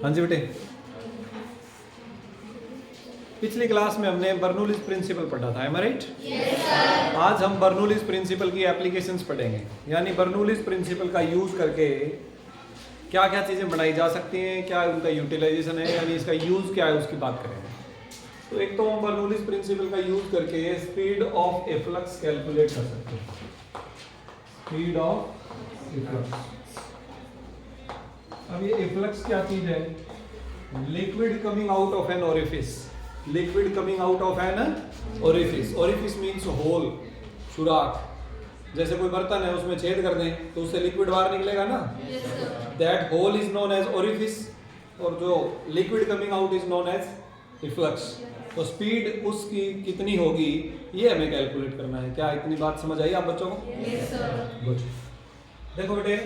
हाँ जी बेटे, पिछली क्लास में हमने बर्नौलीज प्रिंसिपल पढ़ा था, एम आई राइट? आज हम बर्नौलीज प्रिंसिपल की एप्लीकेशंस पढ़ेंगे, यानी बर्नौलीज प्रिंसिपल का यूज करके क्या क्या चीज़ें बनाई जा सकती हैं, क्या उनका यूटिलाइजेशन है, यानी इसका यूज क्या है उसकी बात करेंगे। तो एक तो हम बर्नौलीज प्रिंसिपल का यूज करके स्पीड ऑफ एफ्लक्स कैलकुलेट कर सकते हैं। स्पीड ऑफ एफ्लक्स, अब ये एफ्लक्स क्या चीज है? Liquid coming out of an orifice, liquid coming out of an orifice. Orifice means hole, सुराख। जैसे कोई बर्तन है उसमें छेद कर दें तो उससे लिक्विड बाहर निकलेगा ना, that hole is known as orifice, और जो liquid coming out is known as efflux. तो स्पीड उसकी कितनी होगी ये हमें कैलकुलेट करना है। क्या इतनी बात समझ आई आप बच्चों को? गुड। देखो बेटे,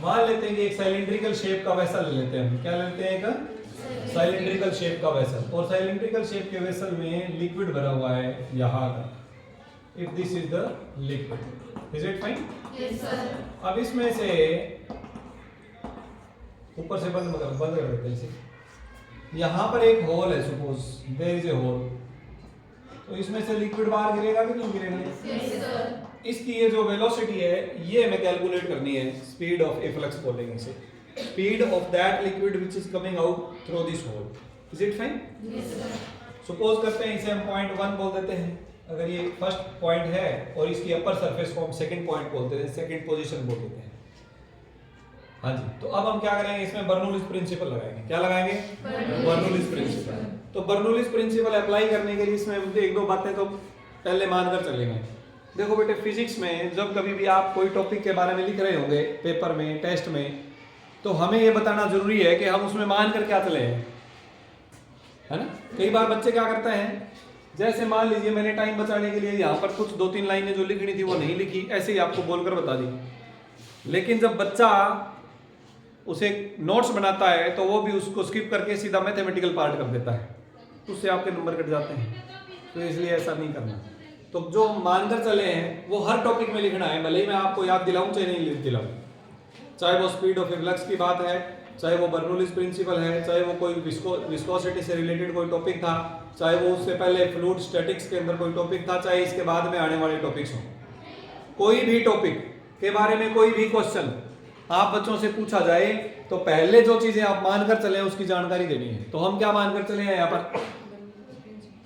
मान लेते हैं कि एक सिलिंड्रिकल शेप का वेसल ले लेते हैं हम। क्या लेते हैं? एक सिलिंड्रिकल शेप का वेसल, और सिलिंड्रिकल शेप के वेसल में लिक्विड भरा हुआ है यहाँ का। If this is the liquid, is it fine? Yes sir. अब इसमें से ऊपर से बंद कर देते हैं इसे। यहाँ पर एक होल है, suppose there is a hole, तो इसमें से लिक्विड बाहर गिरेगा कि नहीं गिरेगा? Yes sir. इसकी ये जो वेलोसिटी है ये हमें कैलकुलेट करनी है। स्पीड ऑफ एफ्लक्स बोलेंगे इसे, speed of that liquid which is coming out through this hole. Is it fine? Yes sir. Suppose करते हैं इसे हम पॉइंट 1 बोल देते हैं। अगर ये फर्स्ट पॉइंट है और इसकी अपर सरफेस को हम सेकंड पॉइंट बोलते हैं, सेकंड पोजीशन बोल देते हैं। हाँ जी, तो अब हम क्या करेंगे, इसमें बर्नौलीज प्रिंसिपल लगाएंगे। क्या लगाएंगे? Bernoulli's principle. तो बर्नौलीज प्रिंसिपल अप्लाई करने के लिए इसमें एक दो बातें तो पहले मानकर चलेंगे। देखो बेटे, फिजिक्स में जब कभी भी आप कोई टॉपिक के बारे में लिख रहे होंगे पेपर में, टेस्ट में, तो हमें ये बताना जरूरी है कि हम उसमें मान कर क्या चले हैं, है ना? कई बार बच्चे क्या करते हैं, जैसे मान लीजिए मैंने टाइम बचाने के लिए यहाँ पर कुछ 2-3 लाइनें जो लिखनी थी वो नहीं लिखी, ऐसे ही आपको बोलकर बता दी। लेकिन जब बच्चा उसे नोट्स बनाता है तो वो भी उसको स्किप करके सीधा मैथमेटिकल पार्ट कर देता है, उससे आपके नंबर कट जाते हैं। तो इसलिए ऐसा नहीं करना। तो जो मानकर चले हैं वो हर टॉपिक में लिखना है, भले ही मैं आपको याद दिलाऊं चाहे नहीं दिलाऊं। चाहे वो स्पीड ऑफ एफ्लक्स की बात है, चाहे वो बर्नौलीज प्रिंसिपल है, चाहे वो कोई विस्कोसिटी से रिलेटेड कोई टॉपिक था, चाहे वो उससे पहले फ्लूइड स्टैटिक्स के अंदर कोई टॉपिक था, चाहे इसके बाद में आने वाले टॉपिक्स हों। कोई भी टॉपिक के बारे में कोई भी क्वेश्चन आप बच्चों से पूछा जाए तो पहले जो चीजें आप मानकर चले उसकी जानकारी देनी है। तो हम क्या मानकर चले हैं यहाँ पर?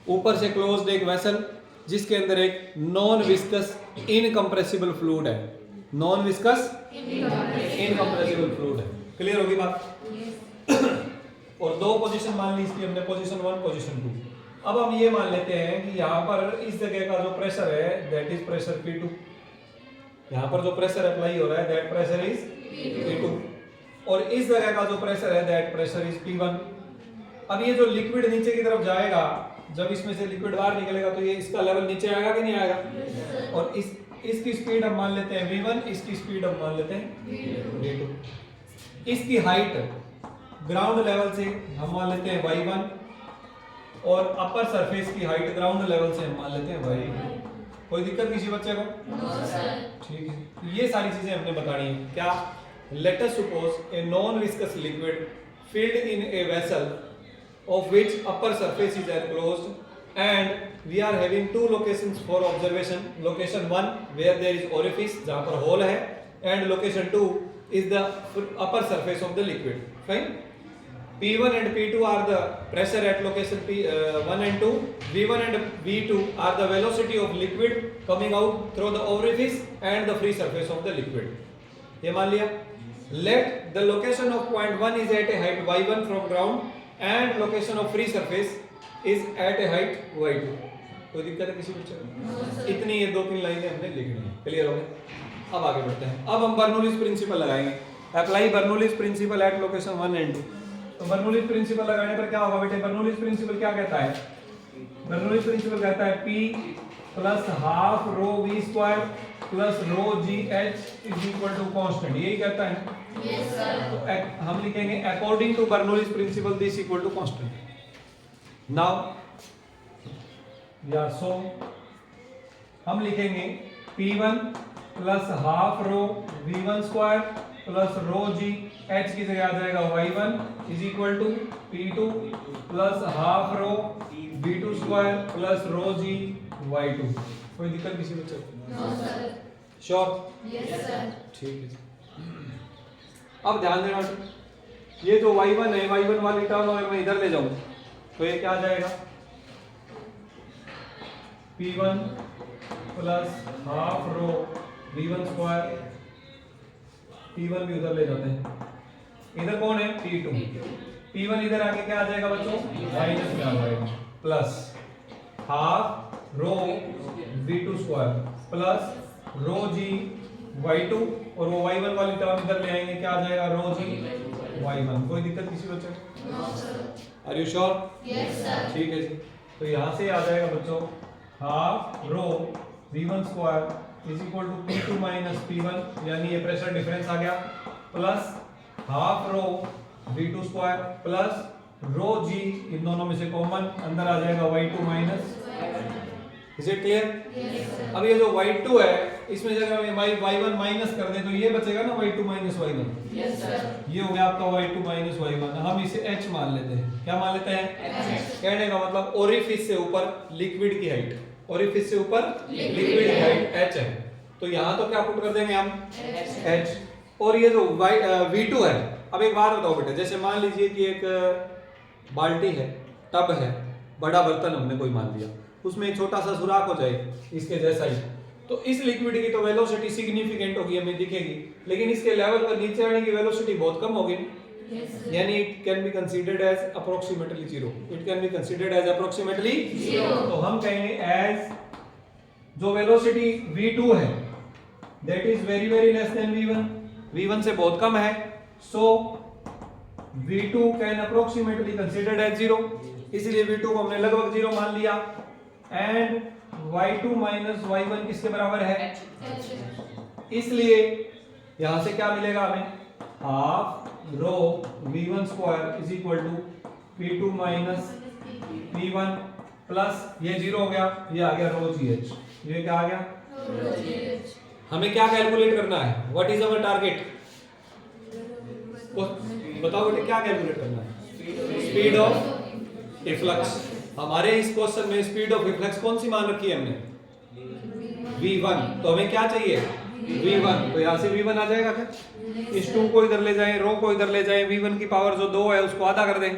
ऊपर से क्लोज्ड एक वेसल जिसके अंदर एक नॉन विस्कस इनकम्प्रेसिबल फ्लूइड है। नॉन विस्कस इनकम्प्रेसिबल फ्लूइड है। क्लियर होगी बात? और दो पोजीशन मान ली इसकी हमने, पोजीशन 1, पोजीशन 2। अब हम ये मान लेते हैं कि यहाँ पर इस जगह का जो प्रेशर है दैट इज प्रेशर P2। यहाँ पर जो प्रेशर अप्लाई हो रहा है दैट प्रेशर इज P2, और इस जगह का जो प्रेशर है दैट प्रेशर इज P1। अब ये जो लिक्विड नीचे की तरफ जाएगा, जब इसमें से लिक्विड बाहर निकलेगा तो ये इसका लेवल नीचे आएगा कि नहीं आएगा? और इसकी स्पीड हम मान लेते हैं V1, इसकी स्पीड हम मान लेते हैं V2। इसकी हाइट ग्राउंड लेवल से हम मान लेते हैं Y1, और अपर सरफेस की हाइट ग्राउंड लेवल से हम मान लेते हैं Y2। कोई दिक्कत किसी बच्चे को? ठीक है, ये सारी चीजें हमने बतानी है। क्या? Let us suppose a non viscous liquid filled in a vessel of which upper surface is enclosed and we are having two locations for observation. Location 1 where there is orifice जहाँ पर hole है, and location 2 is the upper surface of the liquid. Fine. P1 and P2 are the pressure at location P1 and 2. V1 and V2 are the velocity of liquid coming out through the orifice and the free surface of the liquid. ये मान लिया। Let the location of point 1 is at a height y1 from ground and location of free surface is at a height y2. कोई दिक्कत है किसी बच्चे को? इतनी ये 2-3 लाइनें हमने लिखनी है। क्लियर हो गया? अब आगे बढ़ते हैं। अब हम बर्नौलीज प्रिंसिपल लगाएंगे। Apply Bernoulli's principle at location 1 and 2। तो बर्नौलीज प्रिंसिपल लगाने पर क्या होगा बेटे? बर्नौलीज प्रिंसिपल क्या कहता है? बर्नौलीज प्रिंसिपल कहता है P plus half rho V square plus rho GH is equal to constant. यही कहता है। Yes sir. तो हम लिखेंगे according to Bernoulli's principle this equal to constant. Now या सो हम लिखेंगे P1 plus half rho V1 square plus rho g, h की जगह आ जाएगा y1 is equal to P2 plus half rho V2 square plus rho g y2। कोई दिक्कत किसी बच्चे को? No sir. Sure? Yes sir. ठीक है जी। अब ध्यान देना, ये जो y1 है, y1 वाली टर्म अगर मैं इधर ले जाऊं तो ये क्या आ जाएगा? P1 plus half rho V1 square, P1 भी उधर ले जाते हैं, इधर कौन है? P2। P1 इधर आके क्या आ जाएगा बच्चों? माइनस में आ जाएगा, plus half rho V2 square plus rho g y2, और वो y1 वाली टर्म इधर ले आएंगे, क्या आ जाएगा? रो जी y1। कोई दिक्कत किसी बच्चे को? No sir. Are you sure? Yes sir. ठीक है जी। तो यहाँ से आ जाएगा बच्चों half rho V1 square is equal to P2 minus P1, यानी ये प्रेशर डिफरेंस आ गया, plus half rho V2 square plus rho g, इन दोनों में से कॉमन अंदर आ जाएगा y2 minus. Is it clear? Yes sir. अब ये जो y2 है, इसमें जगह में y1 माइनस कर दें तो ये बचेगा ना y2 minus y1। Yes sir. ये हो गया आपका y2 माइनस y1। हम इसे h मान लेते हैं। क्या मान लेते हैं? H। कहने का मतलब ओरिफिस से ऊपर लिक्विड की हाइट, ओरिफिस से ऊपर लिक्विड लिक्विड की की हाइट h है। तो यहाँ तो क्या पुट कर देंगे हम? H। h। और ये जो v2 है, अब एक बात बताओ बेटा, जैसे मान लीजिए कि एक बाल्टी है, टब है, बड़ा बर्तन हमने कोई मान लिया, उसमें एक छोटा सा सुराख हो जाए इसके जैसा ही, तो इस लिक्विड की तो वेलोसिटी सिग्निफिकेंट होगी, हमें दिखेगी, लेकिन इसके लेवल पर नीचे आने की वेलोसिटी बहुत कम होगी, यस सर। यानी it can be considered as approximately zero. It can be considered as approximately Zero। तो हम कहेंगे एज जो वेलोसिटी v2 है that is very very less than v1, v1 से बहुत कम है, so v2 can approximately considered as zero, इसलिए v2 को हमने लगभग जीरो मान लिया, एंड y2 माइनस y1 किसके बराबर है? H। इसलिए यहां से क्या मिलेगा हमें? Half rho v1 square is equal to p2 minus p1 plus ये जीरो हो गया, ये आ गया रो जी एच। ये क्या आ गया? रो जी एच। हमें क्या कैलकुलेट करना है? What is our target? बताओ बेटे, क्या कैलकुलेट करना है? Speed of efflux. हमारे इस क्वेश्चन में स्पीड ऑफ इफ्लक्स कौन सी मान रखी है हमने? v1। तो हमें क्या चाहिए? v1। तो यहाँ से v1 आ जाएगा क्या? इस 2 को इधर ले जाएं, रो को इधर ले जाएं, v1 की पावर जो 2 है उसको आधा कर दें,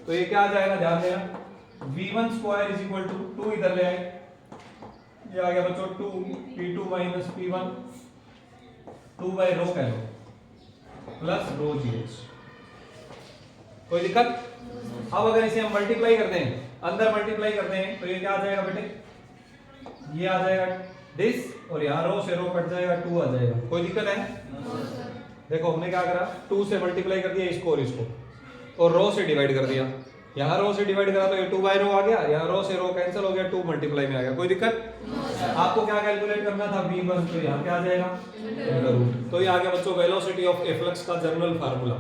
तो ये क्या आ जाएगा? ध्यान देना, v1 square is equal to 2 इधर ले आए, ये आ गया बच्चों 2 p2 माइनस p1, 2 बाय रो कह लो प्लस रो जी एच। कोई दिक्कत? अब अगर इसे हम मल्टीप्लाई करते हैं, अंदर मल्टीप्लाई करते हैं, तो ये क्या आ जाएगा बेटे? ये आ जाएगा दिस, और यहाँ रो से रो कट जाएगा, 2 आ जाएगा। कोई दिक्कत है? No sir. देखो हमने क्या करा, 2 से मल्टीप्लाई कर दिया इसको और इसको, और रो से डिवाइड कर दिया। यहाँ रो से डिवाइड करा तो ये 2 बाय रो आ गया, यहाँ रो से रो कैंसिल हो गया, 2 मल्टीप्लाई में आ गया। कोई दिक्कत? No sir. आपको क्या कैलकुलेट करना था? v1, तो यहाँ क्या आ जाएगा? Under root. तो ये आ गया बच्चों वेलोसिटी ऑफ इफ्लक्स का general formula.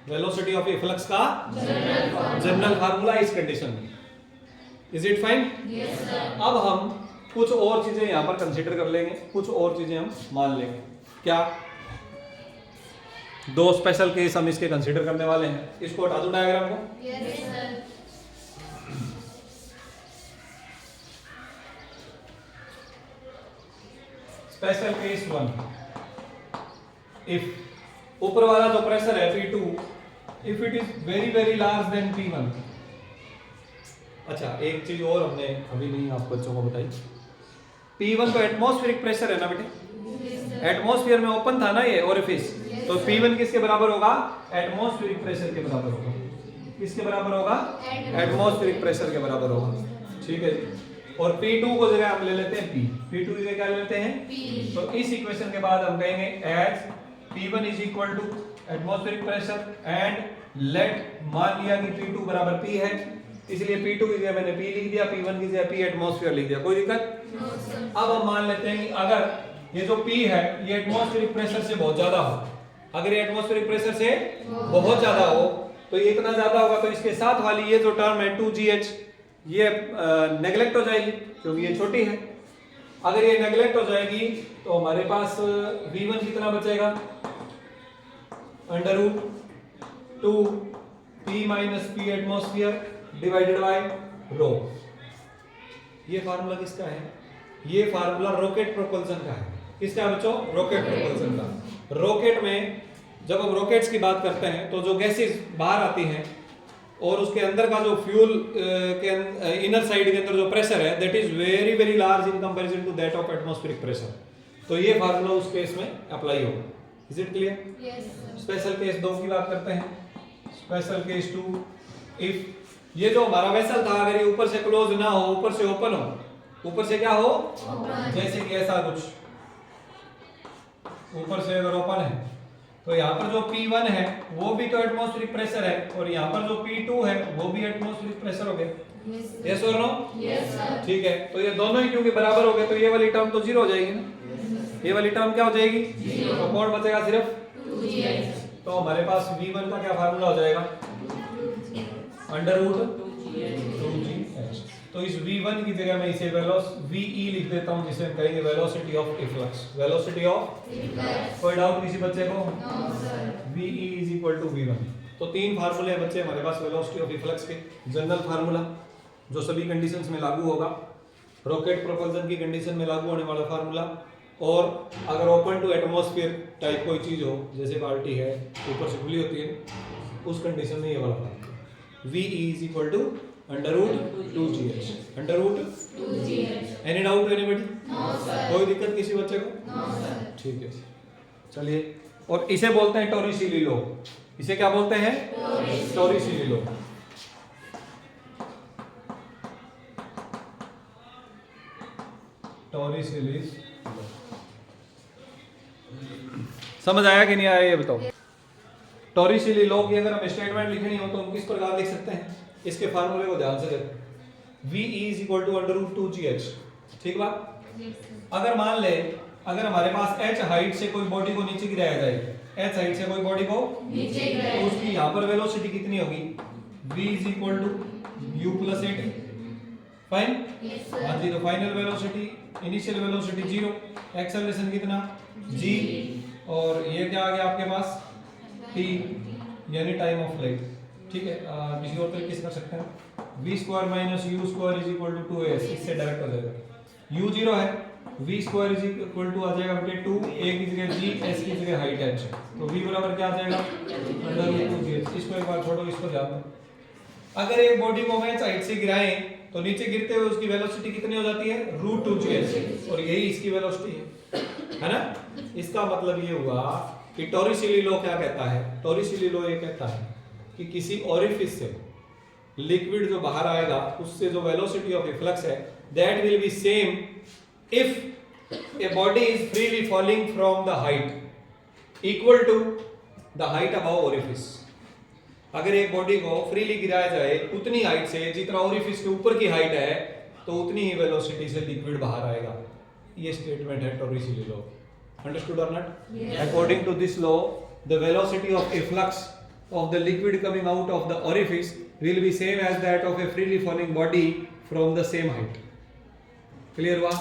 Velocity of efflux का जनरल फार्मूला इस कंडीशन में। Is it fine? Yes sir. अब हम कुछ और चीजें यहाँ पर कंसीडर कर लेंगे, कुछ और चीजें हम मान लेंगे। क्या? 2 स्पेशल केस हम इसके कंसीडर करने वाले हैं। इसको हटा दूं डायग्राम को। Yes sir. Special case 1, if ऊपर वाला जो प्रेशर है P2, if it is very very large than P1। अच्छा, एक चीज और हमने अभी नहीं आप बच्चों को बताई, P1 तो एटमॉस्फेरिक प्रेशर है ना बेटे, एटमॉस्फेयर में ओपन था ना ये ओरिफिस, तो P1 किसके बराबर होगा? एटमॉस्फेरिक प्रेशर के बराबर होगा। किसके बराबर होगा? एटमॉस्फेरिक प्रेशर के बराबर होगा। ठीक है जी। और P2 को जगह हम ले लेते हैं P, P2 की जगह क्या ले लेते हैं? P। तो इस इक्वेशन के बाद हम कहेंगे as P1 is equal to atmospheric pressure and let, मान लिया कि P2 बराबर P है, इसलिए P2 की जगह मैंने P लिख दिया, P1 की जगह P एटमॉस्फेयर लिख दिया। कोई दिक्कत? No sir. अब हम मान लेते हैं कि अगर ये जो P है ये एटमॉस्फेरिक प्रेशर से बहुत ज्यादा हो, अगर ये एटमॉस्फेरिक प्रेशर से बहुत ज्यादा हो, तो ये इतना ज्यादा होगा तो इसके साथ वाली ये जो टर्म है 2GH ये नेग्लेक्ट हो जाएगी क्योंकि ये छोटी है। अगर ये नेग्लेक्ट हो जाएगी तो हमारे पास V1 कितना बचेगा? Under root 2 P minus P atmosphere divided by rho. ये फार्मूला किसका है? ये फार्मूला रॉकेट प्रोपल्शन का है। किसका है बच्चों? रॉकेट प्रोपल्शन का। रॉकेट में जब हम रॉकेट्स की बात करते हैं तो जो गैसेस बाहर आती हैं और उसके अंदर का जो फ्यूल के इनर साइड के अंदर जो प्रेशर है that is very very large in comparison to that of atmospheric pressure. तो ये फार्मूला उस केस में अप्लाई होगा। Is it clear? Yes, sir. Special case 2 की बात करते हैं। स्पेशल केस 2, इफ ये जो हमारा वेसल था अगर ये ऊपर से क्लोज ना हो, ऊपर से ओपन हो, ऊपर से क्या हो, Open. जैसे कि ऐसा कुछ ऊपर से अगर ओपन है तो यहाँ पर जो P1 है वो भी तो एटमॉस्फेरिक प्रेशर है और यहाँ पर जो P2 है वो भी एटमॉस्फेरिक प्रेशर हो गया। Yes, sir. यस और नो? Yes, sir. ठीक है, तो ये दोनों ही क्योंकि बराबर हो गए तो ये वाली टर्म तो जीरो हो जाएगी ना। ये वाली टर्म क्या हो जाएगी? तो कौन बचेगा? सिर्फ 2gh. तो हमारे पास V1 का क्या फार्मूला हो जाएगा? Under root 2gh। तो इस V1 की जगह मैं इसे VE लिख देता हूं जिसे हम कहेंगे velocity of efflux. Velocity of, कोई डाउट किसी बच्चे को? No, sir. VE is equal to V1। तो तीन फार्मूले हैं बच्चे हमारे पास वेलोसिटी ऑफ इफ्लक्स के। जनरल फार्मूला जो सभी कंडीशंस में लागू होगा, रॉकेट प्रोपल्शन की कंडीशन में लागू होने वाला फार्मूला, और अगर ओपन टू एटमॉस्फेयर टाइप कोई चीज हो जैसे बाल्टी है ऊपर से खुली होती है उस कंडीशन में ये वाला formula VE is equal to under root 2gh। Under root 2gh. Any doubt anybody? No, sir. कोई दिक्कत किसी बच्चे को? No, sir. ठीक है, चलिए। और इसे बोलते हैं टोरिसेली लॉ। इसे क्या बोलते हैं? Torricelli law. टोरिसेली लॉ समझ आया कि नहीं आया ये बताओ। टोरिसेली लॉ की अगर हम स्टेटमेंट लिखनी हो तो हम किस प्रकार लिख सकते हैं? इसके फार्मूले को ध्यान से देखो। VE is equal to under root 2gh। ठीक बात? Yes, sir. अगर मान ले अगर हमारे पास h हाइट से कोई बॉडी को नीचे गिराया जाए, h हाइट से कोई बॉडी को नीचे तो गिराया। उसकी यहाँ पर वेलोसिटी कितनी होगी? v is equal to u plus at। Fine? Yes, sir. हाँ जी, तो final velocity, initial velocity 0, acceleration कितना? g, और ये क्या आ गया आपके पास? t, यानी टाइम ऑफ फ्लाइट। ठीक है, किसी और तरीके से कर सकते हैं। v square minus u square is equal to 2s, इससे डायरेक्ट हो जाएगा। u 0 है, v square is equal to आ जाएगा बेटे 2, a की जगह g, s की जगह हाइट h, तो v बराबर क्या आ जाएगा? Under root 2gh। इसको एक बार छोड़ो, इसको ध्यान दो। अगर एक बॉडी को मैं हाइट से गिराएं तो नीचे गिरते हुए उसकी वेलोसिटी कितनी हो जाती है? रूट 2gh, और यही इसकी वेलोसिटी है ना। इसका मतलब ये हुआ कि टोरिसेली लॉ क्या कहता है? टोरिसेली लॉ ये कहता है कि किसी ओरिफिस से लिक्विड जो बाहर आएगा उससे जो वेलोसिटी ऑफ इफ्लक्स है that will be same if a body is freely falling from the height equal to the height above orifice. अगर एक बॉडी को फ्रीली गिराया जाए उतनी हाइट से जितना ओरिफिस के ऊपर की हाइट है तो उतनी ही वेलोसिटी से लिक्विड बाहर आएगा। ये स्टेटमेंट है टोरिसेली लॉ। अंडरस्टूड और not? Yes. According to this law, the velocity of efflux of the liquid coming out of the orifice will be same as that of a freely falling body from the same height. Clear हुआ?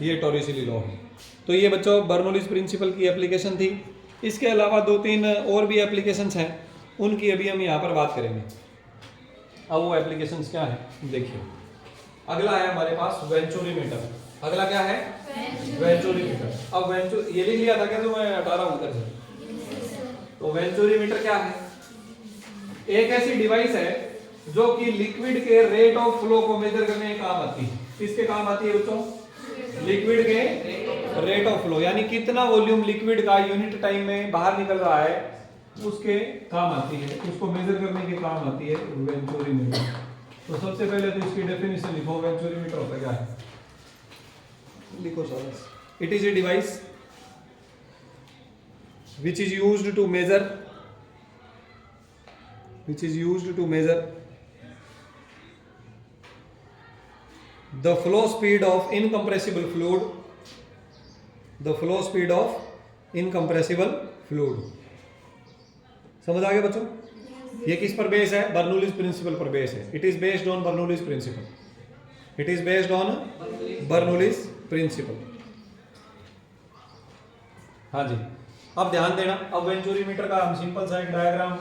ये Torricelli law है। तो ये बच्चों Bernoulli's principle की application थी। इसके अलावा दो तीन और भी एप्लीकेशंस हैं, उनकी अभी हम यहाँ पर बात करेंगे। अब वो एप्लीकेशंस क्या है देखिए। अगला है हमारे पास वेंचुरीमीटर। अगला क्या है? वेंचुरीमीटर। अब ये लिख लिया था क्या? तो मैं हटा रहा हूँ उधर से। तो वेंचुरीमीटर क्या है? एक ऐसी डिवाइस है जो कि लिक्विड के रेट ऑफ फ्लो को मेजर करने में काम आती है। किसके काम आती है बच्चों? लिक्विड के रेट ऑफ फ्लो, यानी कितना वॉल्यूम लिक्विड का यूनिट टाइम में बाहर निकल रहा है उसके काम आती है, उसको मेजर करने के काम आती है वेंचुरीमीटर। तो सबसे पहले तो इसकी डेफिनेशन लिखो। वेंचुरीमीटर होता क्या है? लिखो sir. It is a device which is used to measure the flow speed of incompressible fluid। समझ आ गया बच्चों? ये किस पर बेस है? बर्नौलीज प्रिंसिपल पर बेस है। It is based on Bernoulli's principle. हाँ जी। अब ध्यान देना, अब वेंचुरीमीटर का हम सिंपल सा एक डायग्राम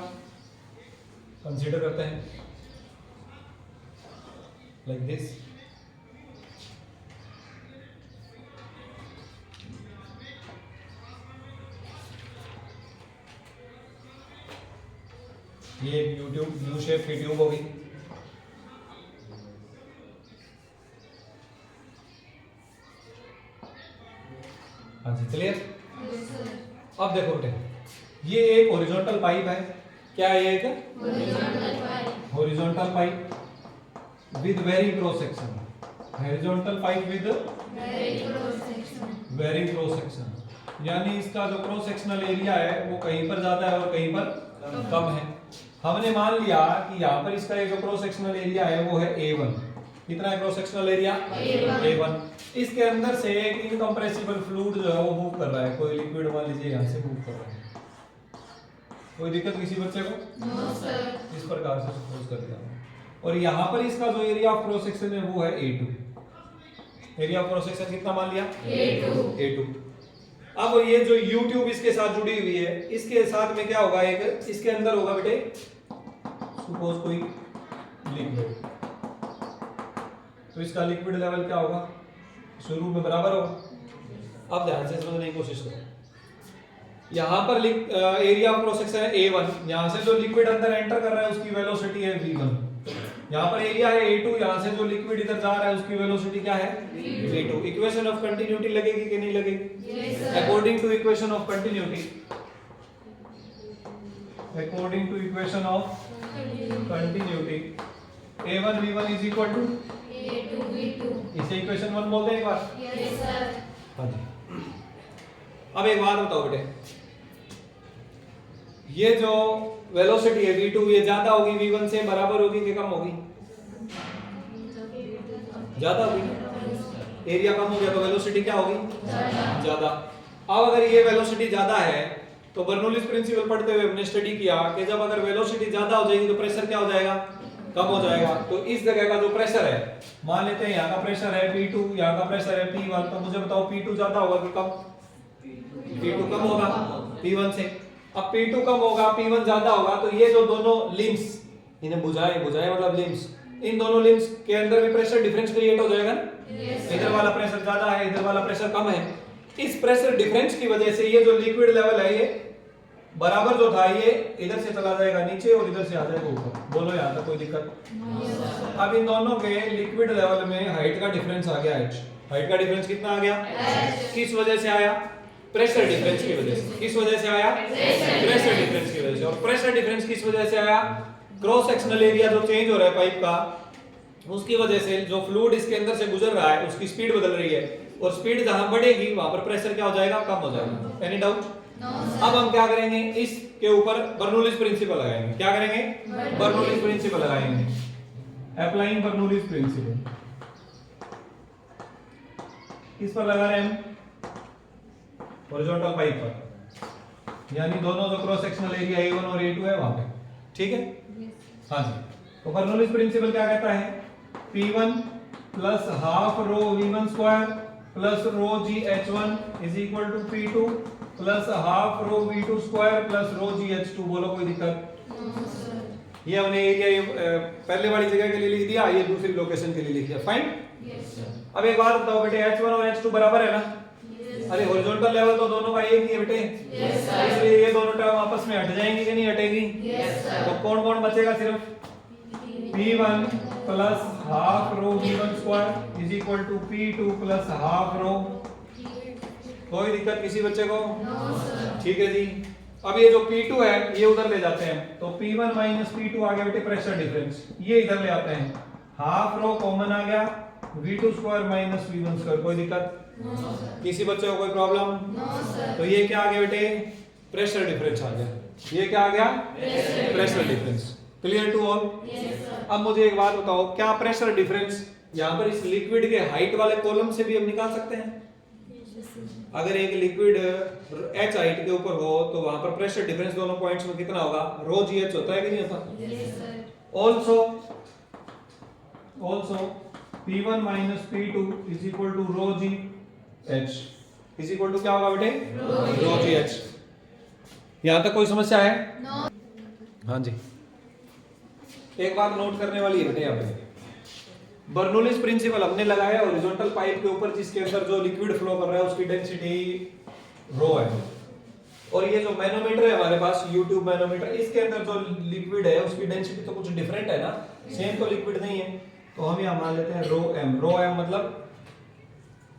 कंसीडर करते हैं लाइक दिस। ये एक यू शेप की ट्यूब होगी। हाँ जी क्लियर। Yes sir. अब देखो बेटे, ये एक हॉरिजॉन्टल पाइप है। क्या है ये? एक horizontal pipe. Horizontal pipe with very cross section. Horizontal pipe with very cross section. Very cross section, यानी इसका जो क्रॉस सेक्शनल एरिया है वो कहीं पर ज्यादा है और कहीं पर कम है। हमने मान लिया कि यहाँ पर इसका ये जो क्रॉस सेक्शनल एरिया है वो है A1। कितना है क्रॉस सेक्शनल एरिया? A1। इसके अंदर से एक इनकम्प्रेसिबल फ्लूइड जो है वो मूव कर रहा है। कोई लिक्विड मान लीजिए यहाँ से मूव कर रहा है। कोई दिक्कत किसी बच्चे को? No sir. इस प्रकार से सपोज कर दिया। और यहाँ पर इसका जो एरिया ऑफ क्रॉस सेक्शन है वो है A2। Area of cross section कितना मान लिया? A2। अब ये जो यू ट्यूब इसके साथ जुड़ी हुई है, इसके साथ में क्या होगा, एक इसके अंदर होगा बेटे सपोज कोई लिक्विड, तो इसका लिक्विड लेवल क्या होगा? शुरू में बराबर होगा। अब ध्यान से समझने की कोशिश करो। यहाँ पर एरिया ऑफ क्रॉस सेक्शन है A1, यहाँ से जो लिक्विड अंदर एंटर कर रहा है उसकी वेलोसिटी है V1। यहाँ पर एरिया है A2, यहाँ से जो लिक्विड इधर जा रहा है उसकी वेलोसिटी क्या है? V2। इक्वेशन ऑफ कंटिन्यूटी लगेगी कि नहीं लगेगी? Yes sir. According to equation of continuity, according to equation of continuity A1 V1 is equal to A2 V2। इसे इक्वेशन 1 बोलते हैं एक बार। Yes sir. हाँ जी। अब एक बात बताओ बेटे, ये जो वेलोसिटी है V2 ये ज्यादा होगी V1 से, बराबर होगी कि कम होगी? ज्यादा होगी। एरिया कम हो गया तो वेलोसिटी क्या होगी? ज्यादा। अब अगर ये वेलोसिटी ज्यादा है तो बर्नौलीज प्रिंसिपल पढ़ते हुए हमने स्टडी किया कि जब अगर वेलोसिटी ज्यादा हो जाएगी तो प्रेशर क्या हो जाएगा? कम हो जाएगा। तो इस जगह का जो प्रेशर है, मान लेते हैं यहाँ का प्रेशर है P2, यहाँ का प्रेशर है P1, तो मुझे बताओ P2 ज्यादा होगा कि कम? P2 कम होगा P1 से। अब P2 कम होगा, P1 ज्यादा होगा, तो ये जो दोनों लिम्स, इन्हें बुझाए मतलब लिम्स, इन दोनों लिम्स के अंदर भी प्रेशर डिफरेंस क्रिएट हो जाएगा ना। इधर वाला प्रेशर ज्यादा है, इधर वाला प्रेशर कम है। इस प्रेशर डिफरेंस की वजह से ये जो लिक्विड लेवल है ये बराबर जो था ये इधर से चला जाएगा नीचे और इधर से आ जाएगा ऊपर। बोलो यहाँ तक कोई दिक्कत? अब इन दोनों के लिक्विड लेवल में हाइट का डिफरेंस आ गया h। हाइट का डिफरेंस कितना आ गया? किस वजह से आया? प्रेशर डिफरेंस की वजह से। किस वजह से आया? प्रेशर डिफरेंस की वजह से। और प्रेशर डिफरेंस किस वजह से आया? क्रॉस सेक्शनल एरिया जो चेंज हो रहा है पाइप का, उसकी वजह से जो फ्लूइड इसके अंदर से गुजर रहा है उसकी स्पीड बदल रही है, और स्पीड जहां बढ़ेगी वहां पर प्रेशर क्या हो जाएगा? कम हो जाएगा। Any doubt? अब हम क्या करेंगे, इसके ऊपर बर्नौलीज प्रिंसिपल लगाएंगे। क्या करेंगे? बर्नौलीज प्रिंसिपल लगाएंगे। अप्लाइंग बर्नौलीज प्रिंसिपल किस पर लगा रहे हैं हम? हॉरिजॉन्टल पाइप पर, यानी दोनों जो क्रॉस सेक्शनल एरिया A1 और A2 है वहां पे। ठीक है? हाँ जी। तो बर्नौलीज प्रिंसिपल क्या कहता है? P1 plus half rho V1 square plus rho GH1 is equal to P2 plus half rho V2 square plus rho GH2। बोलो कोई दिक्कत? ये हमने एरिया पहले वाली जगह के लिए लिख दिया, ये दूसरी लोकेशन के लिए लिख दिया। फाइन। अब एक बात बताओ बेटे, H1 और H2 बराबर है ना? अरे हॉरिजॉन्टल लेवल तो दोनों का एक ही है बेटे, इसलिए ये दोनों टर्म आपस में हट जाएंगी कि नहीं हटेगी? तो कौन कौन बचेगा? सिर्फ P1 plus half rho V1 square is equal to P2 plus half rho. कोई दिक्कत किसी बच्चे को? ठीक है जी। अब ये जो P2 है ये उधर ले जाते हैं, तो P1 माइनस P2 आ गया बेटे प्रेशर डिफरेंस, ये इधर ले आते हैं। हाफ रो कॉमन आ गया, V2 square minus V1 square. कोई दिक्कत किसी बच्चे को? कोई प्रॉब्लम? तो ये क्या आ गया बेटे? प्रेशर डिफरेंस आ गया। ये क्या आ गया? Pressure difference. Clear to all? अब मुझे एक बात बताओ, क्या प्रेशर डिफरेंस यहाँ पर इस लिक्विड के हाइट वाले कॉलम से भी हम निकाल सकते हैं? अगर एक लिक्विड h हाइट के ऊपर हो तो वहां पर प्रेशर डिफरेंस दोनों पॉइंट्स में कितना होगा? रो GH होता है कि नहीं होता? Also P1 minus P2 is equal to rho GH is equal to क्या होगा बेटे? रो GH। यहाँ तक कोई समस्या है? नो हाँ जी। एक बात नोट करने वाली है बेटे, यहाँ पे बर्नौलीज प्रिंसिपल हमने लगाया हॉरिजॉन्टल पाइप के ऊपर, जिसके अंदर जो लिक्विड फ्लो कर रहा है उसकी डेंसिटी रो है। और ये जो मैनोमीटर है हमारे पास, यूट्यूब मैनोमीटर, इसके अंदर जो लिक्विड है उसकी डेंसिटी तो कुछ डिफरेंट है ना, सेम तो लिक्विड नहीं है। तो हम यहाँ मान लेते हैं रो एम। रो एम मतलब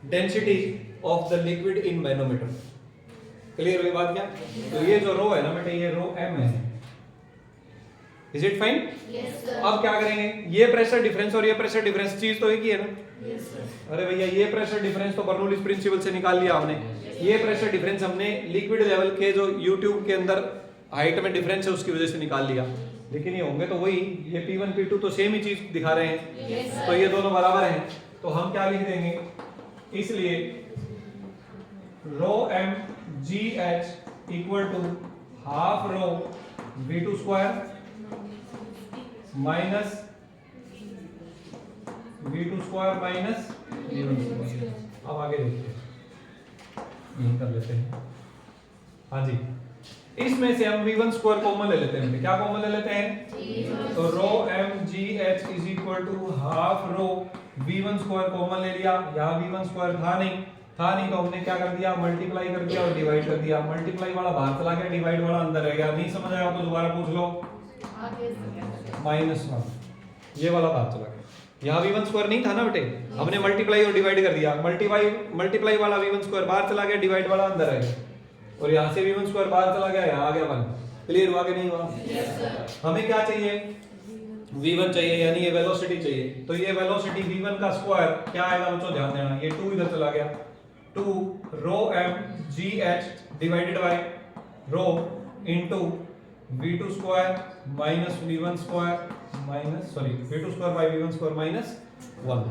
density of the liquid in manometer. Clear हुई बात क्या? तो ये जो रो है ना बेटे, ये रो एम है। Is it fine? Yes sir अब क्या करेंगे, ये प्रेशर डिफरेंस और ये प्रेशर डिफरेंस चीज तो एक ही है ना। यस सर अरे भैया ये प्रेशर डिफरेंस तो बर्नौलीज प्रिंसिपल से निकाल लिया हमने। ये प्रेशर डिफरेंस हमने लिक्विड लेवल के जो यूट्यूब के अंदर हाइट में डिफरेंस है उसकी वजह से निकाल लिया। लेकिन ये होंगे तो वही, ये P1 P2 तो सेम ही चीज दिखा रहे हैं, यस तो सर ये दोनों बराबर हैं। तो हम क्या लिख देंगे, इसलिए rho M G h equal to half rho V2 square minus V2 square minus V1 square. अब आगे देखते हैं, यही कर लेते हैं। हाँ जी, इसमें से हम V1 स्क्वायर कॉमन ले लेते हैं। क्या कॉमन ले लेते हैं? तो rho M G h is equal to half rho V1 square common ले लिया। यहाँ V1 स्क्वायर था नहीं तो हमने क्या कर दिया, मल्टीप्लाई कर दिया और डिवाइड कर दिया। मल्टीप्लाई वाला बाहर चला गया, डिवाइड वाला अंदर रह गया। नहीं समझ आया तो दोबारा पूछ लो। -1 ये वाला बाहर चला गया। यहाँ V1 स्क्वायर नहीं था ना बेटे, हमने मल्टीप्लाई और डिवाइड कर दिया। मल्टीप्लाई वाला V1 स्क्वायर बाहर चला गया, डिवाइड वाला अंदर रह गया। और यहाँ से V1 स्क्वायर बाहर चला गया, यहाँ आ गया 1। क्लियर हुआ कि नहीं हुआ? यस सर हमें क्या चाहिए? V1 चाहिए, यानी ये वेलोसिटी चाहिए। तो ये वेलोसिटी V1 का स्क्वायर क्या आएगा बच्चों, ध्यान देना। ये 2 इधर चला गया, 2 rho M G H divided by rho into V2 square minus V1 square minus V2 square by V1 square minus 1।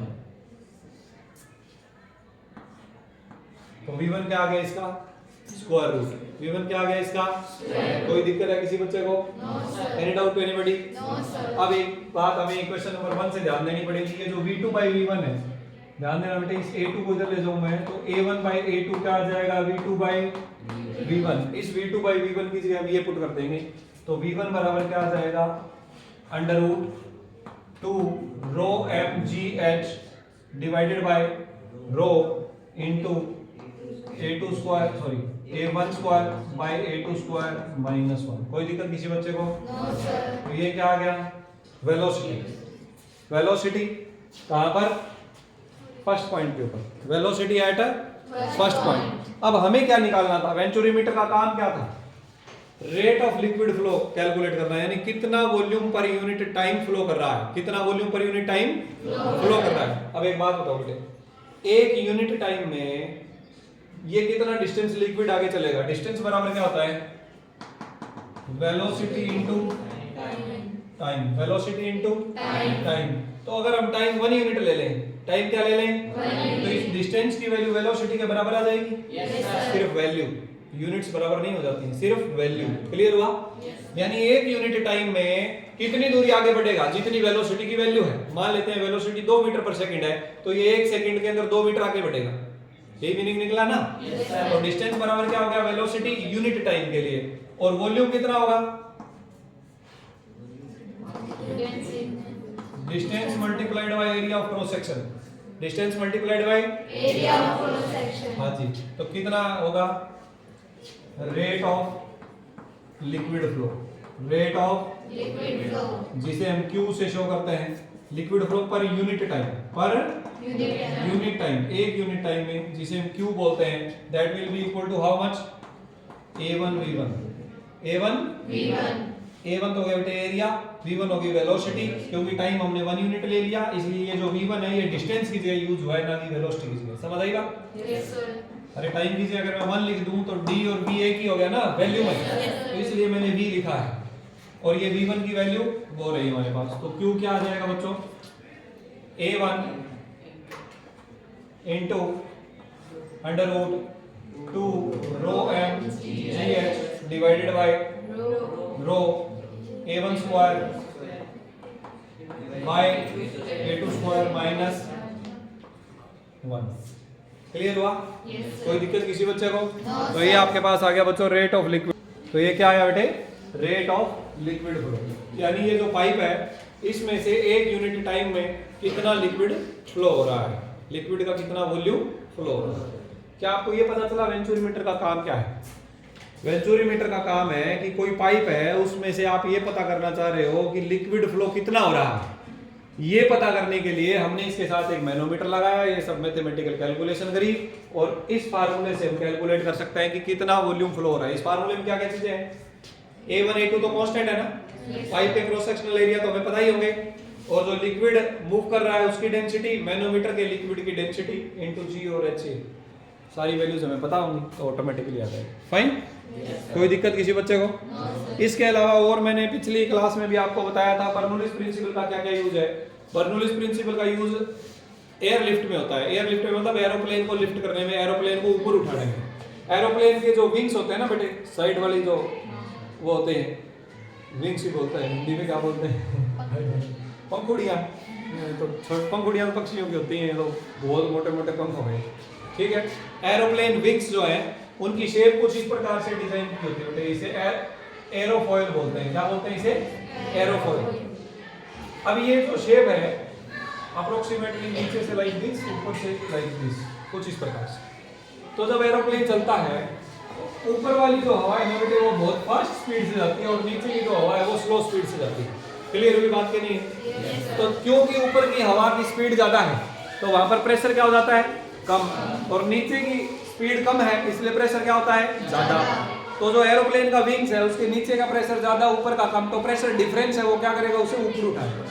तो V1 क्या आ गया इसका? Square root. V1 क्या आ गया इसका? कोई दिक्कत है किसी बच्चे को? No sir any doubt to anybody? No sir अब एक बात हमें इक्वेशन नंबर 1 से ध्यान देनी पड़ेगी। ये जो V2 बाय V1 है, ध्यान देना बेटे, इस A2 को इधर ले जाऊं मैं तो A1 बाय A2 क्या आ जाएगा? V2 bye V1। इस V2 बाय V1 की जगह हम ये पुट कर देंगे तो V1 बराबर क्या आ जाएगा? Under root 2 rho M G H divided by rho into A2 square A1 square by A2 square minus 1। कोई दिक्कत किसी बच्चे को? नो सर तो ये क्या आ गया? वेलोसिटी कहां पर? फर्स्ट पॉइंट के ऊपर। Velocity at first point. अब हमें क्या निकालना था? वेंचुरीमीटर का काम क्या था? Rate of liquid flow calculate करना है, यानी कितना वॉल्यूम पर यूनिट टाइम फ्लो कर रहा है, कितना वॉल्यूम पर यूनिट टाइम फ्लो कर रहा है। अब एक बात बताओ बेटे, एक यूनिट टाइम में ये कितना डिस्टेंस लिक्विड आगे चलेगा? डिस्टेंस बराबर क्या होता है? Velocity into time. Velocity into time. तो अगर हम टाइम 1 यूनिट ले लें, टाइम क्या ले लें? तो इस डिस्टेंस की वैल्यू वेलोसिटी के बराबर आ जाएगी। सिर्फ वैल्यू, यूनिट्स बराबर नहीं हो जाती हैं, सिर्फ वैल्यू। क्लियर हुआ? यानी एक यूनिट टाइम में कितनी दूरी आगे बढ़ेगा? जितनी वेलोसिटी की वैल्यू है। मान लेते हैं वेलोसिटी 2 मीटर पर सेकंड है, तो ये 1 सेकंड के अंदर 2 मीटर आगे बढ़ेगा। यही मीनिंग निकला ना? तो डिस्टेंस बराबर क्या हो गया? वेलोसिटी यूनिट टाइम के लिए। और वॉल्यूम कितना होगा? Distance multiplied by area of cross section. Distance multiplied by area of cross section. हाँ जी, तो कितना होगा? Rate of liquid flow. Rate of liquid flow जिसे हम Q से शो करते हैं, liquid flow per unit time. Per unit time, एक यूनिट टाइम में जिसे हम Q बोलते हैं, that will be equal to how much? A1 V1। A1 A1 तो हो गया बेटे एरिया, V1 हो गई वेलोसिटी, क्योंकि टाइम हमने 1 यूनिट ले लिया, इसलिए ये जो V1 है ये डिस्टेंस की जगह यूज हुआ है, ना कि वेलोसिटी की जगह। समझ आएगा? यस सर अरे टाइम की जगह अगर मैं 1 लिख दूं तो D और V एक ही हो गया ना वैल्यू में, तो इसलिए मैंने V लिखा है। और ये V1 की वैल्यू वो रही हमारे पास। तो Q क्या आ जाएगा बच्चों? A1 into under root 2 rho M G H divided by rho A1 square by A2 square minus 1। Clear हुआ? यस कोई दिक्कत किसी बच्चे को? No, तो ये आपके पास आ गया बच्चों रेट ऑफ लिक्विड। तो ये क्या आया बेटे, रेट ऑफ लिक्विड फ्लो, यानी ये जो पाइप है इसमें से 1 यूनिट टाइम में कितना लिक्विड फ्लो हो रहा है, लिक्विड का कितना वॉल्यूम फ्लो हो रहा है। क्या आपको ये पता चला वेंचुरीमीटर का काम क्या है? वेंचुरीमीटर का काम है कि कोई पाइप है उसमें से आप ये पता करना चाह रहे हो कि लिक्विड फ्लो कितना हो रहा है। ये पता करने के लिए हमने इसके साथ एक मैनोमीटर लगाया, ये सब मैथमेटिकल कैलकुलेशन करी और इस फार्मूले से हम कैलकुलेट कर सकते हैं कि कितना वॉल्यूम फ्लो हो रहा है। इस फार्मूले में क्या क्या चीजें हैं, A1 A2 तो कांस्टेंट है ना, पाइप के क्रॉस सेक्शनल एरिया तो हमें पता ही होंगे, और जो लिक्विड मूव कर रहा है उसकी डेंसिटी, मैनोमीटर के लिक्विड की डेंसिटी इनटू G और HA, सारी वैल्यूज हमें पता होंगी तो ऑटोमेटिकली आ जाएगा। फाइन, कोई दिक्कत किसी बच्चे को? इसके अलावा और मैंने पिछली क्लास में भी आपको बताया था बर्नौलीज प्रिंसिपल का क्या क्या यूज है। बर्नौलीज प्रिंसिपल का यूज एयर लिफ्ट में होता है। एयर लिफ्ट में मतलब एरोप्लेन को लिफ्ट करने में, एरोप्लेन को ऊपर उठाने में। एरोप्लेन के जो विंग्स होते हैं ना बेटे, साइड वाली जो वो होते हैं, विंग्स ही बोलते हैं हिंदी में, क्या बोलते हैं, पंखुड़ियाँ। तो पंखुड़ियाँ तो पक्षियों की होती हैं, तो बहुत मोटे मोटे पंख हो गए, ठीक है। एरोप्लेन विंग्स जो है उनकी शेप कुछ इस प्रकार से डिजाइन की होती है, इसे एरोफॉइल बोलते हैं। क्या बोलते हैं इसे? एरोफॉइल। अब ये जो शेप है अप्रोक्सीमेटली नीचे से लाइक दिस, ऊपर से लाइक दिस, कुछ इस प्रकार से। तो जब एरोप्लेन चलता है ऊपर वाली जो हवा है ना वो बहुत फास्ट स्पीड से जाती है और नीचे की जो हवा है वो स्लो स्पीड से जाती है। क्लियर हुई बात के नहीं? तो क्योंकि ऊपर की हवा की स्पीड ज्यादा है तो वहां पर प्रेशर क्या हो जाता है, कम, और नीचे की स्पीड कम है इसलिए प्रेशर क्या होता है, ज्यादा। तो जो एरोप्लेन का विंग्स है उसके नीचे का प्रेशर ज्यादा, ऊपर का कम, तो प्रेशर डिफरेंस है वो क्या करेगा, उसे ऊपर उठाएगा।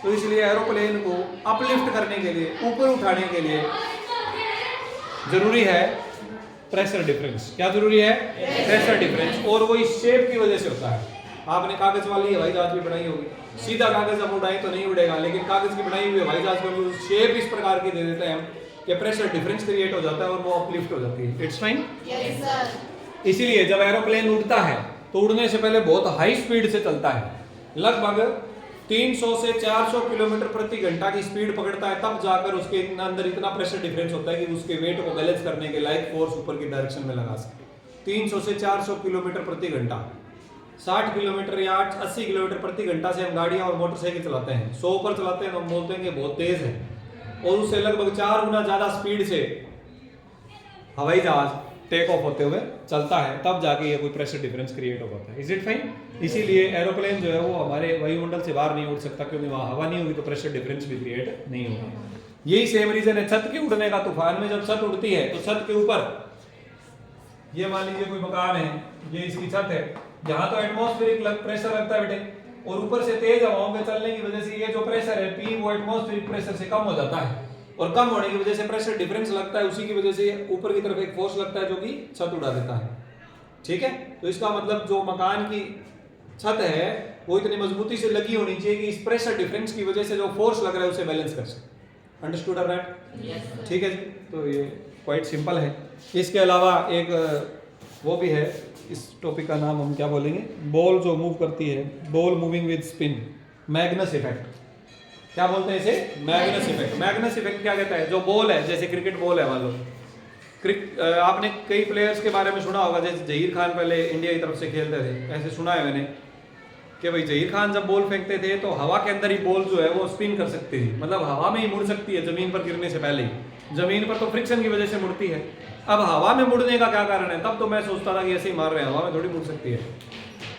तो इसलिए एरोप्लेन को अपलिफ्ट करने के लिए, ऊपर उठाने के लिए जरूरी है प्रेशर डिफरेंस। क्या जरूरी है? Pressure difference. और वो इस शेप की वजह से होता है। आपने कागज वाली हवाई जहाज भी बनाई होगी, सीधा कागज हम उड़ाएं तो नहीं उड़ेगा, लेकिन कागज की बनाई हुई हवाई जहाज को शेप इस प्रकार की दे देते हैं कि प्रेशर डिफरेंस क्रिएट हो जाता है और वो अपलिफ्ट हो जाती है। It's fine. Yes sir. इसीलिए जब एरोप्लेन उड़ता है तो उड़ने से पहले बहुत हाई स्पीड से चलता है, लगभग 300 से 400 किलोमीटर प्रति घंटा की स्पीड पकड़ता है, तब जाकर उसके अंदर इतना प्रेशर डिफरेंस होता है कि उसके वेट को बैलेंस करने के लायक फोर्स ऊपर की डायरेक्शन में लगा सके। 300 से 400 किलोमीटर प्रति घंटा, 60 किलोमीटर या 80 किलोमीटर प्रति घंटा से हम गाड़ियां और मोटरसाइकिल चलाते हैं, 100 पर चलाते हैं तो हम बोलते हैं कि बहुत तेज है, और उससे लगभग 4 गुना ज्यादा स्पीड से हवाई जहाज टेक ऑफ होते हुए चलता है, तब जाके ये कोई प्रेशर डिफरेंस क्रिएट हो पाता है। Is it fine? इसीलिए एरोप्लेन जो है वो हमारे वायुमंडल से बाहर नहीं उड़ सकता, क्योंकि वहाँ हवा नहीं होगी तो प्रेशर डिफरेंस भी क्रिएट नहीं होगा। यही सेम रीजन है छत के उड़ने का। तूफान में जब छत उड़ती है तो छत के ऊपर, ये मान लीजिए कोई मकान है, ये इसकी छत है, यहाँ तो एटमॉस्फेरिक प्रेशर लगता है बेटे, और ऊपर से तेज हवाओं के चलने की वजह से ये जो प्रेशर है P वो एटमॉस्फेरिक प्रेशर से कम हो जाता है, और कम होने की वजह से प्रेशर डिफरेंस लगता है, उसी की वजह से ऊपर की तरफ एक फोर्स लगता है जो कि छत उड़ा देता है। ठीक है, तो इसका मतलब जो मकान की छत है वो इतनी मजबूती से लगी होनी चाहिए कि इस प्रेशर डिफरेंस की वजह से जो फोर्स लग रहा है उसे बैलेंस कर सके। Understood are right? ठीक है जी, तो ये क्वाइट सिंपल है। इसके अलावा एक वो भी है, इस टॉपिक का नाम हम क्या बोलेंगे, बॉल जो मूव करती है, ball moving with spin, Magnus effect. क्या बोलते हैं इसे? Magnus effect. मैग्नस इफेक्ट क्या कहता है, जो बॉल है, जैसे क्रिकेट बॉल है मान लो, आपने कई प्लेयर्स के बारे में सुना होगा, जैसे जहीर खान पहले इंडिया की तरफ से खेलते थे, ऐसे सुना है मैंने कि भाई जहीर खान जब बॉल फेंकते थे तो हवा के अंदर ही बॉल जो है वो स्पिन कर सकती थी, मतलब हवा में ही मुड़ सकती है जमीन पर गिरने से पहले ही। जमीन पर तो फ्रिक्शन की वजह से मुड़ती है, अब हवा में मुड़ने का क्या कारण है? तब तो मैं सोचता था कि ऐसे ही मार रहे हैं, हवा में थोड़ी मुड़ सकती है,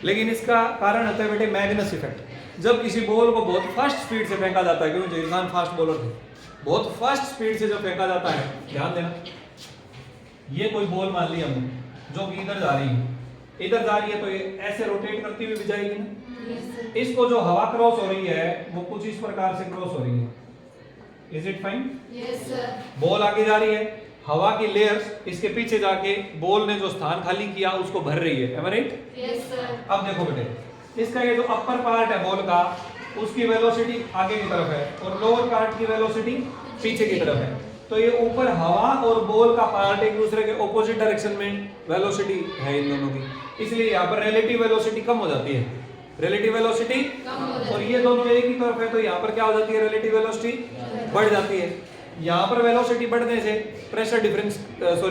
लेकिन इसका कारण होता है बेटे मैग्नस इफेक्ट। जब किसी बॉल को बहुत फास्ट स्पीड से फेंका जाता है, क्योंकि जहीर खान फास्ट बॉलर थे, बहुत फास्ट स्पीड से जब फेंका जाता है, ध्यान देना, ये कोई बॉल मान ली हमने जो कि इधर जा रही है, इधर जा रही है, तो ये ऐसे रोटेट करती हुई भी जाएगी ना। इसको जो हवा क्रॉस हो रही है वो कुछ इस प्रकार से क्रॉस हो रही है। Is it fine? Yes sir. Ball आगे जा रही है, हवा की लेयर्स इसके पीछे जाके बॉल ने जो स्थान खाली किया उसको भर रही है। एम आई राइट? Yes sir. अब देखो बेटे, इसका ये जो अपर पार्ट है बॉल का, उसकी वेलोसिटी आगे की तरफ है और लोअर पार्ट की वेलोसिटी पीछे की तरफ है, तो ये ऊपर हवा और बॉल का पार्ट एक दूसरे के ऑपोजिट डायरेक्शन में वेलोसिटी है इन दोनों की, इसलिए यहाँ पर रिलेटिव वेलोसिटी कम हो जाती है। रिलेटिव वेलोसिटी और ये दोनों एक ही तरफ है, तो यहाँ पर क्या हो जाती है, रिलेटिव वेलोसिटी बढ़ जाती है। यहाँ पर वेलोसिटी बढ़ने से प्रेशर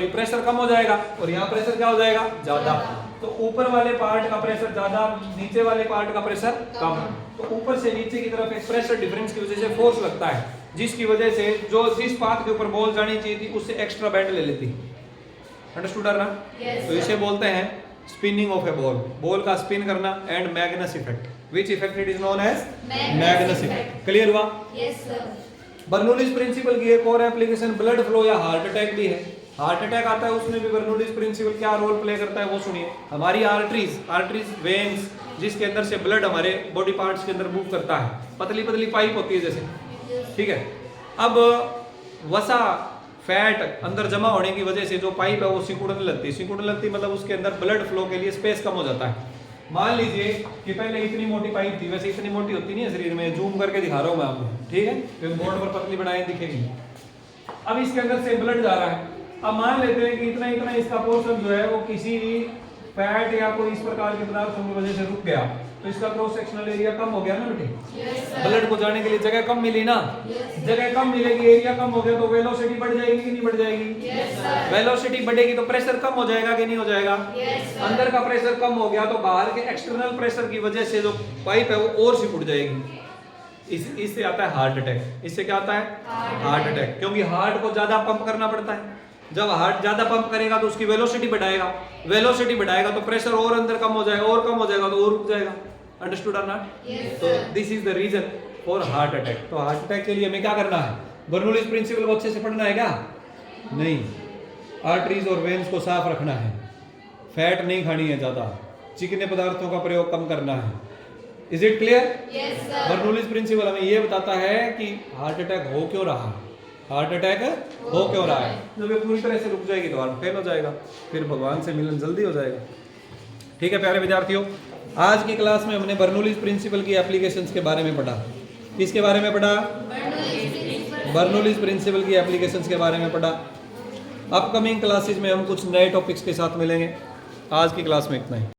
प्रेशर कम हो जाएगा और यहाँ प्रेशर क्या हो जाएगा, ज्यादा। तो ऊपर वाले पार्ट का प्रेशर ज्यादा, नीचे वाले पार्ट का प्रेशर कम। तो ऊपर से नीचे की तरफ एक प्रेशर डिफरेंस की वजह से फोर्स लगता है, जिसकी वजह से जिस पाथ के ऊपर बॉल जानी चाहिए थी उससे एक्स्ट्रा बेंड ले लेती। अंडरस्टूड ना? तो इसे बोलते हैं स्पिनिंग ऑफ ए बॉल का स्पिन करना and Magnus effect, which effect it is known as Magnus effect. Clear हुआ? Yes sir. बर्नौलीज प्रिंसिपल की एक और एप्लीकेशन ब्लड फ्लो या हार्ट अटैक भी है। हार्ट अटैक आता है उसमें भी बर्नौलीज प्रिंसिपल क्या रोल प्ले करता है वो सुनिए। हमारी आर्टरीज वेन्स जिसके अंदर से ब्लड हमारे बॉडी पार्ट्स के अंदर मूव करता है, पतली पतली पाइप होती है जैसे, ठीक है। अब वसा फैट अंदर जमा होने की वजह से जो पाइप है वो सिकुड़ने लगती मतलब उसके अंदर ब्लड फ्लो के लिए स्पेस कम हो जाता है। मान लीजिए कि पहले इतनी मोटी पाइप थी, वैसे इतनी मोटी होती नहीं है शरीर में, जूम करके दिखा रहा हूँ मैं आपको, ठीक है, क्योंकि बोर्ड पर पतली बनाई दिखेगी। अब इसके अंदर से ब्लड जा रहा है। अब मान लेते हैं कि इतना इसका पोर्शन जो है वो किसी फैट या कोई इस प्रकार के पदार्थों की वजह से रुक गया, तो इसका क्रॉस सेक्शनल एरिया कम हो गया ना बेटे। ब्लड को जाने के लिए जगह कम मिली ना, जगह कम मिलेगी, एरिया कम हो गया, तो वेलोसिटी बढ़ जाएगी कि नहीं बढ़ जाएगी? वेलोसिटी बढ़ेगी तो प्रेशर कम हो जाएगा कि नहीं हो जाएगा? अंदर का प्रेशर कम हो गया तो बाहर के एक्सटर्नल प्रेशर की वजह से जो पाइप है वो और सिकुड़ जाएगी। इससे आता है हार्ट अटैक। इससे क्या आता है? Heart attack. क्योंकि हार्ट को ज्यादा पंप करना पड़ता है। जब हार्ट ज्यादा पंप करेगा तो उसकी वेलोसिटी बढ़ाएगा तो प्रेशर और अंदर कम हो जाएगा, और कम हो जाएगा तो और रुक जाएगा। अंडरस्टूड और नॉट? तो this is the reason for heart attack. तो हार्ट अटैक के लिए हमें क्या करना है? बर्नौलीज प्रिंसिपल को अच्छे से पढ़ना है क्या? नहीं, आर्टरीज और वेन्स को साफ रखना है, फैट नहीं खानी है ज्यादा, चिकने पदार्थों का प्रयोग कम करना है। Is it clear? Bernoulli's principle हमें यह बताता है कि हार्ट अटैक हो क्यों रहा है, जब ये पूरी तरह से रुक जाएगी तो हार्ट फेल हो जाएगा, फिर भगवान से मिलन जल्दी हो जाएगा। ठीक है प्यारे विद्यार्थियों, आज की क्लास में हमने बर्नौलीज प्रिंसिपल की एप्लीकेशंस के बारे में पढ़ा। किसके बारे में पढ़ा? बर्नौलीज प्रिंसिपल की एप्लीकेशंस के बारे में पढ़ा। अपकमिंग क्लासेस में हम कुछ नए टॉपिक्स के साथ मिलेंगे। आज की क्लास में इतना ही।